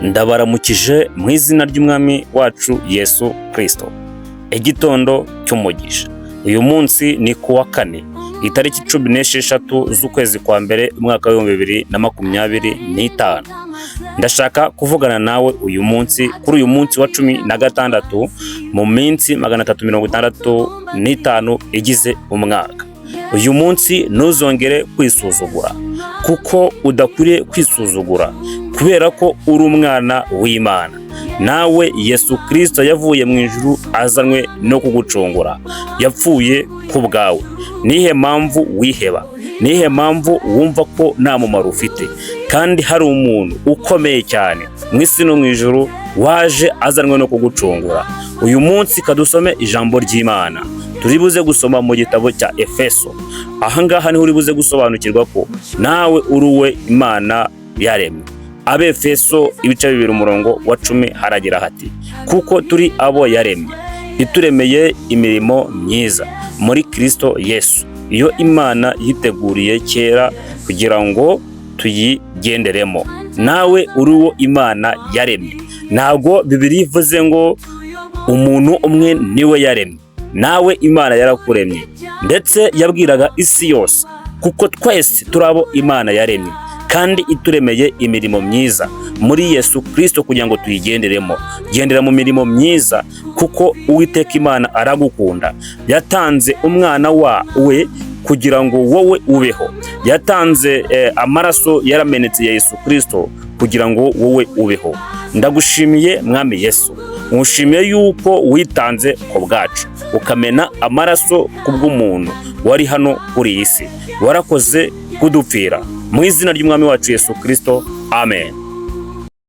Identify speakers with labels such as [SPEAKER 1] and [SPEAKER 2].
[SPEAKER 1] Ndabaramukije mu izina ry'umwami wacu Yesu Kristo. Igitondo cy'umugisha. Uyu munsi ni kuwa kane, itariki 16 z'ukwezi kwa mbere umwaka wa 2025. Ndashaka kuvugana nawe uyu munsi kuri uyu munsi wa 16 mu minsi 365 igize umwaka. Uyu munsi ntuzongere kwisuzugura, kuko udakwiriye kwisuzugura kubera ko uri umwana w'Imana. Nawe Yesu Kristo yavuye mu ijuru azanwe no kugucungura, yapfuye ku bwawe. Nihe mpamvu wiheba? Nihe mpamvu wumva ko nta mumaro ufite? Kandi hari umuntu ukomeye cyane mu isi no mu ijuru waje azanwe no kugucungura. Uyu munsi kadusome ijambo ry'Imana. Turibuze gusoma mu gitabo cya Efeso. Ahangaha niho uribuze gusobanukirwa ko nawe uruwe Imana yaremye. Abefeso ibice 2 umurongo wa 10 haragira hati: kuko turi abo yaremye, ituremeye imirimo myiza muri Kristo Yesu, iyo Imana yiteguriye kera kugira ngo tuyigenderemo. Nawe uruwo Imana yaremye. Ntago Bibiliya ivuze ngo umuntu umwe niwe yaremye. Nawe Imana yarakuremye, ndetse yabwiraga isi yose kuko twese turabo Imana yaremye, kandi ituremeye imirimo myiza muri Yesu Kristo kugira ngo tuyigenderemo. Gendera mu mirimo myiza kuko Uwiteka Imana aragukunda. Yatanze umwana wawe kugira ngo wowe ubeho. Yatanze amaraso yaramenetse ya Yesu Kristo kugira ngo wowe ubeho. Ndagushimiye mwami Yesu, ngushimiye yuko witanze ku bwacu, ukamena amaraso kubw'umuntu wari hano kuri iyi si. Warakoze kudupfira. Mu izina ry'umwami wacu Yesu Kristo, amen.